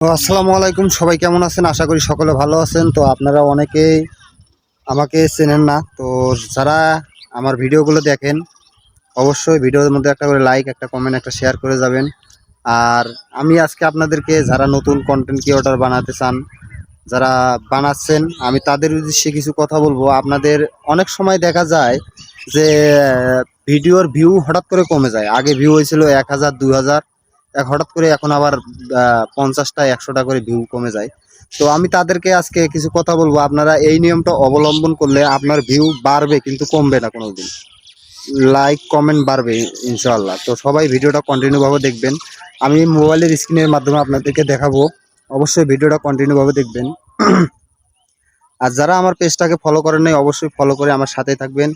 তো আসসালামু আলাইকুম, সবাই কেমন আছেন? আশা করি সকলে ভালো আছেন। তো আপনারা অনেকেই আমাকে চেনেন না, তো যারা আমার ভিডিওগুলো দেখেন অবশ্যই ভিডিওর মধ্যে একটা করে লাইক, একটা কমেন্ট, একটা শেয়ার করে যাবেন। আর আমি আজকে আপনাদেরকে যারা নতুন কন্টেন্ট ক্রিয়েটর বানাতে চান, যারা বানাচ্ছেন, আমি তাদের উদ্দেশ্যে কিছু কথা বলবো। আপনাদের অনেক সময় দেখা যায় যে ভিডিওর ভিউ হঠাৎ করে কমে যায়। আগে ভিউ হয়েছিল 1000 2000, হঠাৎ করে এখন আবার 50টা 100টা করে ভিউ কমে যায়। তো আমি তাদেরকে আজকে কিছু কথা বলবো। আপনারা এই নিয়মটা অবলম্বন করলে আপনার ভিউ বাড়বে, কিন্তু কমবে না কোনোদিন। লাইক কমেন্ট বাড়বে ইনশাআল্লাহ। তো সবাই ভিডিওটা কন্টিনিউ ভাবে দেখবেন। আমি মোবাইলের স্ক্রিনের মাধ্যমে আপনাদেরকে দেখাবো, অবশ্যই ভিডিওটা কন্টিনিউ ভাবে দেখবেন। আর যারা আমার পেজটাকে ফলো করেন নাই অবশ্যই ফলো করে আমার সাথে থাকবেন।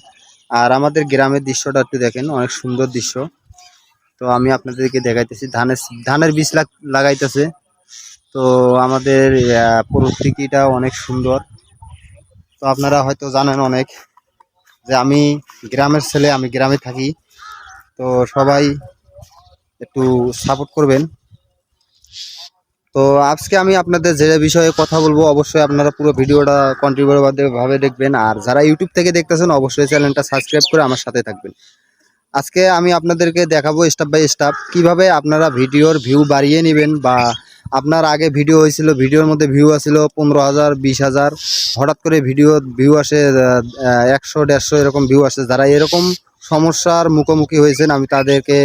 আর আমাদের গ্রামের দৃশ্যটা একটু দেখেন, অনেক সুন্দর দৃশ্য। তো আমি আপনাদেরকে দেখাইতেছি, ধানের বীজ লাগাইতেছে। তো আমাদের পরিস্থিতিটা অনেক সুন্দর। তো আপনারা হয়তো জানেন অনেক যে আমি গ্রামের ছেলে, আমি গ্রামে থাকি। তো সবাই একটু সাপোর্ট করবেন। তো আজকে আমি আপনাদের যে বিষয়ে কথা বলবো অবশ্যই আপনারা পুরো ভিডিওটা কন্টিনিউ ভাবে দেখবেন। আর যারা ইউটিউব থেকে দেখতেছেন অবশ্যই চ্যানেলটা সাবস্ক্রাইব করে আমার সাথে থাকবেন। আজকে আমি আপনাদেরকে দেখাবো স্টেপ বাই স্টেপ কিভাবে আপনারা ভিডিওর ভিউ বাড়িয়ে নেবেন। বা আপনার আগে ভিডিও হয়েছিল, ভিডিওর মধ্যে ভিউ আসছিল 15,000 20,000, হঠাৎ করে ভিউ আসে 100 150 এরকম ভিউ আসে। যারা এরকম সমস্যার মুখোমুখি হয়েছেন আমি তাদেরকে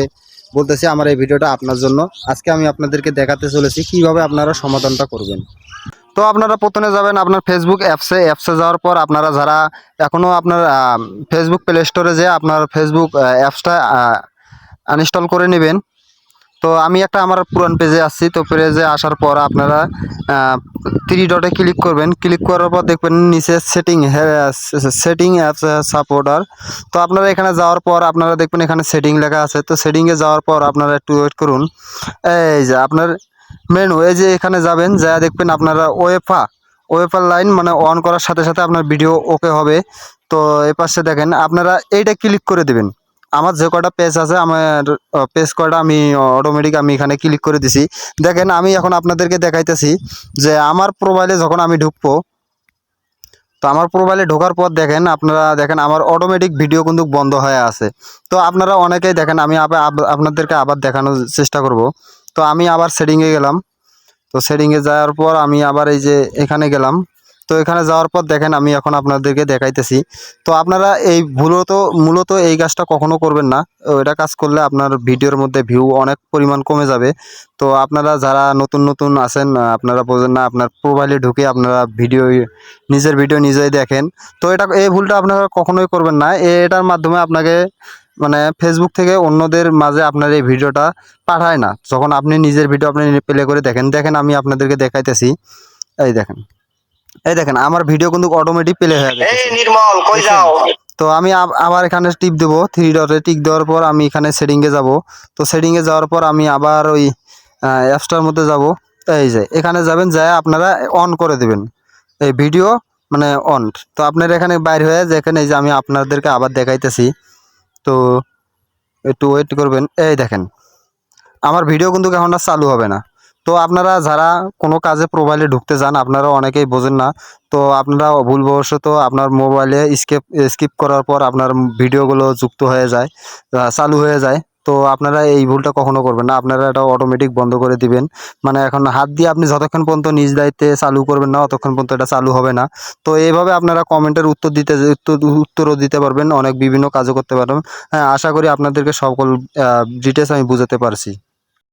বলতেছি আমার এই ভিডিওটা আপনার জন্য। আজকে আমি আপনাদেরকে দেখাতে চলেছি কিভাবে আপনারা সমাধানটা করবেন। তো আপনারা প্রথমে যাবেন আপনার ফেসবুক অ্যাপসে যাওয়ার পর আপনারা যারা এখনও আপনার ফেসবুক প্লে স্টোরে যেয়ে আপনার ফেসবুক অ্যাপসটা আনইনস্টল করে নেবেন। তো আমি একটা আমার পুরান পেজে আসছি। তো পেজে আসার পর আপনারা 3 ডটে ক্লিক করবেন। ক্লিক করার পর দেখবেন নিচে সেটিং অ্যাপস সাপোর্টার। তো আপনারা এখানে যাওয়ার পর আপনারা দেখবেন এখানে সেটিং লেখা আছে। তো সেটিংয়ে যাওয়ার পর আপনারা একটু ওয়েট করুন। এই যে আপনার মেনু, এই যে এখানে যাবেন, যা দেখবেন আপনারা ওয়েফার লাইন মানে অন করার সাথে সাথে আপনার ভিডিও ওকে হবে। তো এ পাশে দেখেন আপনারা এইটা ক্লিক করে দেবেন। আমার যে কটা পেজ আছে আমার পেজ কটা আমি অটোমেটিক আমি এখানে ক্লিক করে দিছি। দেখেন আমি এখন আপনাদেরকে দেখাইতেছি যে আমার প্রোফাইলে যখন আমি ঢুকবো, তো আমার প্রোফাইলে ঢোকার পর দেখেন আপনারা দেখেন আমার অটোমেটিক ভিডিও কিন্তু বন্ধ হয়ে আছে। তো আপনারা অনেকেই দেখেন, আমি আপনাদেরকে আবার দেখানোর চেষ্টা করব। তো আমি আবার সেটিংয়ে গেলাম। তো সেটিংয়ে যাওয়ার পর আমি আবার এই যে এখানে গেলাম। তো এখানে যাওয়ার পর দেখেন আমি এখন আপনাদেরকে দেখাইতেছি। তো আপনারা এই মূলত এই কাজটা কখনো করবেন না। এটা কাজ করলে আপনার ভিডিওর মধ্যে ভিউ অনেক পরিমাণ কমে যাবে। তো আপনারা যারা নতুন আছেন আপনারা বোঝেন না, আপনার প্রোফাইলে ঢুকে আপনারা নিজের ভিডিও নিজেই দেখেন। তো এই ভুলটা আপনারা কখনোই করবেন না। এটার মাধ্যমে আপনাকে মানে ফেসবুক থেকে অন্যদের মাঝে আপনার এই ভিডিওটা পাঠায় না। যখন আপনি নিজের ভিডিও আপনি প্লে করে দেখেন আমি আপনাদেরকে দেখাইতেছি। এই দেখেন, আমার ভিডিও কিন্তু অটোমেটিক প্লে হয়ে গেছে। এই নির্মল কই যাও? তো আমি আবার এখানে টিপ দেব, 3 ডটে টিক দেওয়ার পর আমি এখানে সেটিংয়ে যাব। তো সেটিংয়ে যাওয়ার পর আমি আবার ওই অ্যাপসটার মধ্যে যাব। এই যে এখানে যাবেন, যায় আপনারা অন করে দেবেন এই ভিডিও মানে অন। তো আপনার এখানে বাইর হয়ে যেখানে এই যে আমি আপনাদেরকে আবার দেখাইতেছি। তো একটু ওয়েট করবেন। এই দেখেন আমার ভিডিও কিন্তু এখন আর চালু হবে না। তো আপনারা যারা কোনো কাজে প্রোফাইলে ঢুকতে যান আপনারা অনেকেই বোঝেন না। তো আপনারা ভুলবশত আপনার মোবাইলে স্কিপ করার পর আপনার ভিডিওগুলো যুক্ত হয়ে যায়, চালু হয়ে যায়। তো আপনারা এই ভুলটা কখনো করবেন না। আপনারা এটা অটোমেটিক বন্ধ করে দিবেন। মানে এখন হাত দিয়ে আপনি যতক্ষণ পর্যন্ত নিজ দায়িত্বে চালু করবেন না ততক্ষণ পর্যন্ত এটা চালু হবে না। তো এইভাবে আপনারা কমেন্টের উত্তরও দিতে পারবেন, অনেক বিভিন্ন কাজও করতে পারবেন। হ্যাঁ, আশা করি আপনাদেরকে সকল ডিটেলস আমি বুঝাতে পারছি।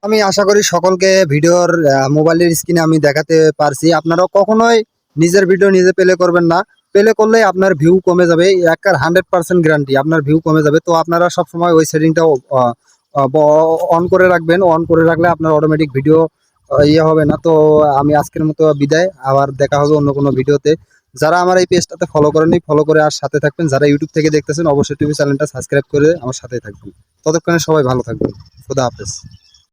আমি আশা করি সকলকে ভিডিওর মোবাইলের স্ক্রিনে আমি দেখাতে পারছি। আপনারা কখনোই নিজের ভিডিও নিজে প্লে করবেন না। প্লে করলে আপনার ভিউ কমে যাবে, 100% গ্যারান্টি আপনার ভিউ কমে যাবে। তো আপনারা সবসময় ওই সেটিংটাও অন করে রাখবেন। অন করে রাখলে আপনার অটোমেটিক ভিডিও ইয়ে হবে না। তো আমি আজকের মতো বিদায়, আবার দেখা হবে অন্য কোনো ভিডিওতে। যারা আমার এই পেজটাতে ফলো করেনি ফলো করে আর সাথে থাকবেন। যারা ইউটিউব থেকে দেখতেছেন অবশ্যই টিভি চ্যানেলটা সাবস্ক্রাইব করে আমার সাথে থাকবেন। ততক্ষণে সবাই ভালো থাকবেন। খুদা হাফেজ।